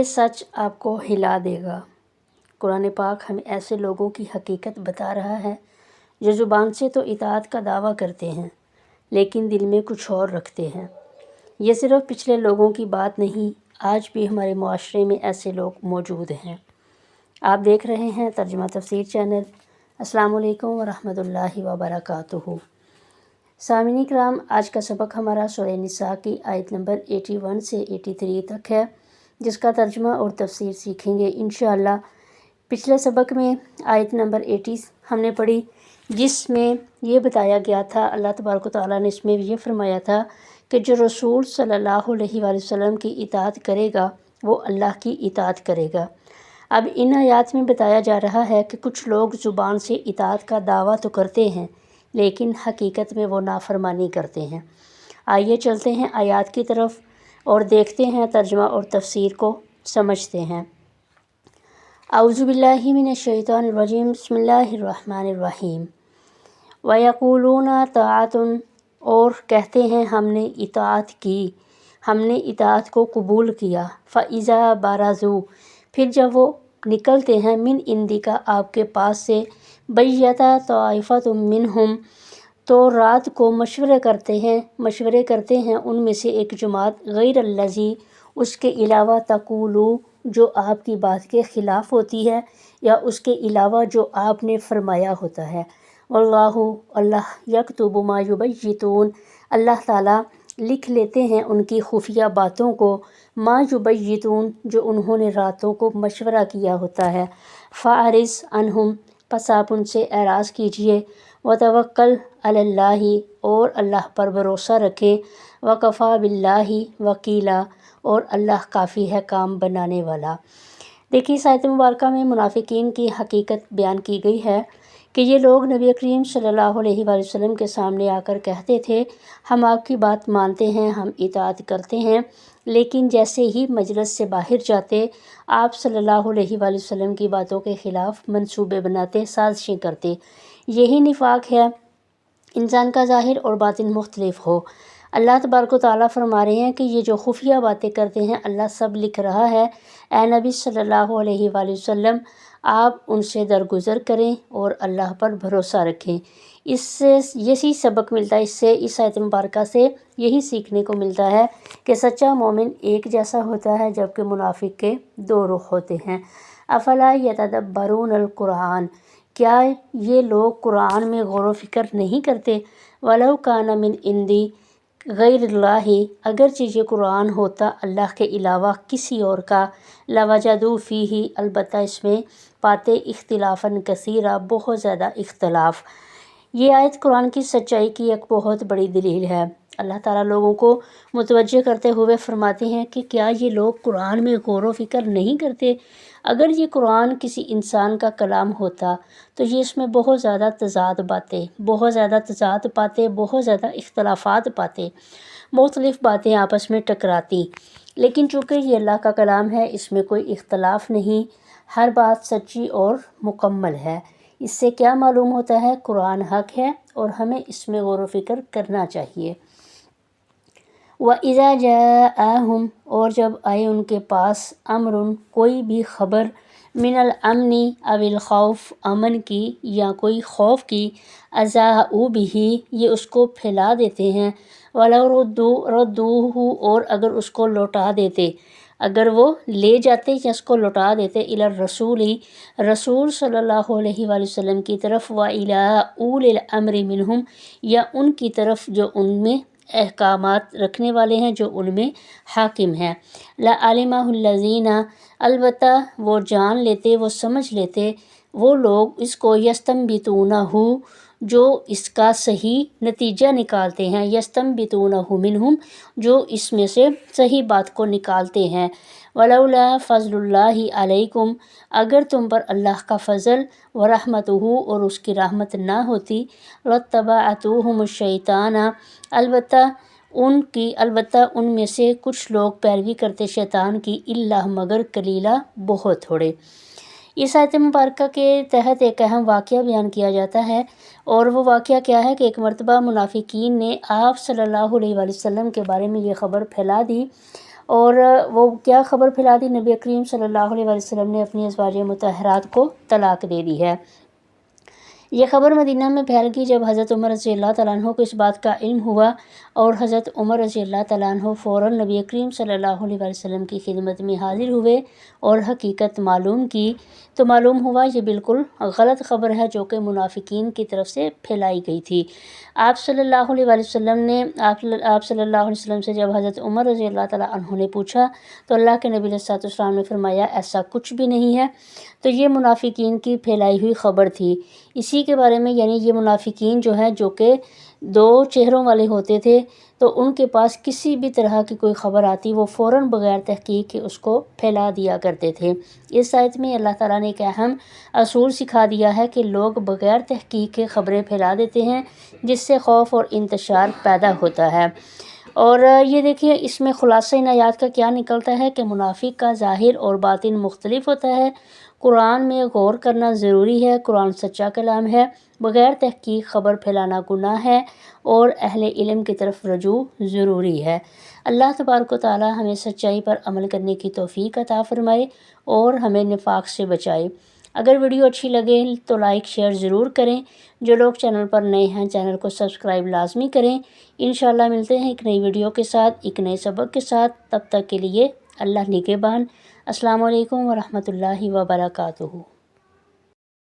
سچ آپ کو ہلا دے گا۔ قرآن پاک ہمیں ایسے لوگوں کی حقیقت بتا رہا ہے جو زبان سے تو اطاعت کا دعویٰ کرتے ہیں لیکن دل میں کچھ اور رکھتے ہیں۔ یہ صرف پچھلے لوگوں کی بات نہیں، آج بھی ہمارے معاشرے میں ایسے لوگ موجود ہیں۔ آپ دیکھ رہے ہیں ترجمہ تفسیر چینل۔ السلام علیکم ورحمۃ اللہ وبرکاتہ۔ سامعین کرام، آج کا سبق ہمارا سورہ نساء کی آیت نمبر 81 سے 83 تک ہے، جس کا ترجمہ اور تفسیر سیکھیں گے انشاءاللہ۔ پچھلے سبق میں آیت نمبر 80 ہم نے پڑھی، جس میں یہ بتایا گیا تھا، اللہ تبارک و تعالیٰ نے اس میں یہ فرمایا تھا کہ جو رسول صلی اللہ علیہ وآلہ وسلم کی اطاعت کرے گا وہ اللہ کی اطاعت کرے گا۔ اب ان آیات میں بتایا جا رہا ہے کہ کچھ لوگ زبان سے اطاعت کا دعویٰ تو کرتے ہیں لیکن حقیقت میں وہ نافرمانی کرتے ہیں۔ آئیے چلتے ہیں آیات کی طرف اور دیکھتے ہیں ترجمہ اور تفسیر کو سمجھتے ہیں۔ اعوذ باللہ من الشیطان الرجیم، بسم اللہ الرحمن الرحیم۔ وَيَقُولُونَ طَاعَةٌ، اور کہتے ہیں ہم نے اطاعت کی، ہم نے اطاعت کو قبول کیا۔ فَإِذَا بَرَزُوا، پھر جب وہ نکلتے ہیں، من عندک، آپ کے پاس سے، بَيَّتَ طَائِفَةٌ مِّنْهُمْ، تو رات کو مشورے کرتے ہیں ان میں سے ایک جماعت، غیر الذی، اس کے علاوہ، تقولو، جو آپ کی بات کے خلاف ہوتی ہے یا اس کے علاوہ جو آپ نے فرمایا ہوتا ہے۔ واللہ، اللہ، یکتب ما یبیتون، اللہ تعالیٰ لکھ لیتے ہیں ان کی خفیہ باتوں کو، ما یبیتون، جو انہوں نے راتوں کو مشورہ کیا ہوتا ہے۔ فاعرض عنہم، پس آپ ان سے اعراض کیجئے۔ وتوکل علی اللہ، اور اللہ پر بھروسہ رکھیں۔ وکفیٰ باللہ وکیلا، اور اللہ کافی ہے کام بنانے والا۔ دیکھیے اس آیت مبارکہ میں منافقین کی حقیقت بیان کی گئی ہے کہ یہ لوگ نبی کریم صلی اللہ علیہ وآلہ وسلم کے سامنے آ کر کہتے تھے ہم آپ کی بات مانتے ہیں، ہم اطاعت کرتے ہیں، لیکن جیسے ہی مجلس سے باہر جاتے، آپ صلی اللہ علیہ وآلہ وسلم کی باتوں کے خلاف منصوبے بناتے، سازشیں کرتے۔ یہی نفاق ہے، انسان کا ظاہر اور باطن مختلف ہو۔ اللہ تبارک و تعالیٰ فرما رہے ہیں کہ یہ جو خفیہ باتیں کرتے ہیں اللہ سب لکھ رہا ہے۔ اے نبی صلی اللہ علیہ وآلہ وسلم، آپ ان سے درگزر کریں اور اللہ پر بھروسہ رکھیں۔ اس سے یہی سبق ملتا ہے، اس آیت مبارکہ سے یہی سیکھنے کو ملتا ہے کہ سچا مومن ایک جیسا ہوتا ہے جبکہ منافق کے دو رخ ہوتے ہیں۔ افلا یتدبرون القرآن، کیا یہ لوگ قرآن میں غور و فکر نہیں کرتے؟ ولو کان من عندی غیر اللہ، اگرچہ یہ قرآن ہوتا اللہ کے علاوہ کسی اور کا، لوجدوا فیہ، البتہ اس میں پاتے اختلافاً کثیرا، بہت زیادہ اختلاف۔ یہ آیت قرآن کی سچائی کی ایک بہت بڑی دلیل ہے۔ اللہ تعالیٰ لوگوں کو متوجہ کرتے ہوئے فرماتے ہیں کہ کیا یہ لوگ قرآن میں غور و فکر نہیں کرتے؟ اگر یہ قرآن کسی انسان کا کلام ہوتا تو یہ اس میں بہت زیادہ تضاد پاتے، بہت زیادہ اختلافات پاتے، مختلف باتیں آپس میں ٹکراتی، لیکن چونکہ یہ اللہ کا کلام ہے اس میں کوئی اختلاف نہیں، ہر بات سچی اور مکمل ہے۔ اس سے کیا معلوم ہوتا ہے؟ قرآن حق ہے اور ہمیں اس میں غور و فکر کرنا چاہیے۔ وَإِذَا جَاءَهُمْ، اور جب آئے ان کے پاس، امر، کوئی بھی خبر، من الامن او الخوف، امن کی یا کوئی خوف کی، اذاعوا بہ، یہ اس کو پھیلا دیتے ہیں، ولو ردوہ، اور اگر اس کو لوٹا دیتے، اگر وہ لے جاتے یا اس کو لوٹا دیتے، الی الرسول، رسول صلی اللہ علیہ وآلہ وسلم کی طرف، والی اولی الامر منہم، یا ان کی طرف جو ان میں احکامات رکھنے والے ہیں، جو ان میں حاکم ہیں، لعلمہ الذین، البتہ وہ جان لیتے، وہ سمجھ لیتے وہ لوگ اس کو، یستنبطونہ، جو اس کا صحیح نتیجہ نکالتے ہیں، یستنبطونہ منہم، جو اس میں سے صحیح بات کو نکالتے ہیں۔ ولولا فضل اللہ علیکم، اگر تم پر اللہ کا فضل، ورحمتہ، اور اس کی رحمت نہ ہوتی، لاتبعتم الشیطان، البتہ ان میں سے کچھ لوگ پیروی کرتے شیطان کی، الا، مگر، قلیلا، بہت تھوڑے۔ اس آیت مبارکہ کے تحت ایک اہم واقعہ بیان کیا جاتا ہے، اور وہ واقعہ کیا ہے کہ ایک مرتبہ منافقین نے آپ صلی اللہ علیہ وآلہ وسلم کے بارے میں یہ خبر پھیلا دی، اور وہ کیا خبر پھیلا دی؟ نبی کریم صلی اللہ علیہ وسلم نے اپنی ازواج مطہرات کو طلاق دے دی ہے۔ یہ خبر مدینہ میں پھیل گئی جب حضرت عمر رضی اللہ تعالیٰ عنہ کو اس بات کا علم ہوا، اور حضرت عمر رضی اللہ تعالیٰ عنہ فوراً نبی کریم صلی اللہ علیہ وسلم کی خدمت میں حاضر ہوئے اور حقیقت معلوم کی، تو معلوم ہوا یہ بالکل غلط خبر ہے جو کہ منافقین کی طرف سے پھیلائی گئی تھی۔ آپ صلی اللہ علیہ وسلم سے جب حضرت عمر رضی اللہ تعالیٰ عنہ نے پوچھا تو اللہ کے نبی علیہ السلام نے فرمایا ایسا کچھ بھی نہیں ہے، تو یہ منافقین کی پھیلائی ہوئی خبر تھی۔ اسی کے بارے میں یعنی یہ منافقین جو ہے جو کہ دو چہروں والے ہوتے تھے، تو ان کے پاس کسی بھی طرح کی کوئی خبر آتی وہ فوراً بغیر تحقیق کے اس کو پھیلا دیا کرتے تھے۔ اس آیت میں اللہ تعالیٰ نے ایک اہم اصول سکھا دیا ہے کہ لوگ بغیر تحقیق کے خبریں پھیلا دیتے ہیں، جس سے خوف اور انتشار پیدا ہوتا ہے۔ اور یہ دیکھیے اس میں خلاصہ ان آیات کا کیا نکلتا ہے کہ منافق کا ظاہر اور باطن مختلف ہوتا ہے۔ قرآن میں غور کرنا ضروری ہے، قرآن سچا کلام ہے، بغیر تحقیق خبر پھیلانا گناہ ہے اور اہل علم کی طرف رجوع ضروری ہے۔ اللہ تبارک و تعالی ہمیں سچائی پر عمل کرنے کی توفیق عطا فرمائے اور ہمیں نفاق سے بچائے۔ اگر ویڈیو اچھی لگے تو لائک شیئر ضرور کریں۔ جو لوگ چینل پر نئے ہیں چینل کو سبسکرائب لازمی کریں۔ انشاءاللہ ملتے ہیں ایک نئی ویڈیو کے ساتھ، ایک نئے سبق کے ساتھ۔ تب تک کے لیے اللہ نگہبان۔ السلام علیکم ورحمۃ اللہ وبرکاتہ۔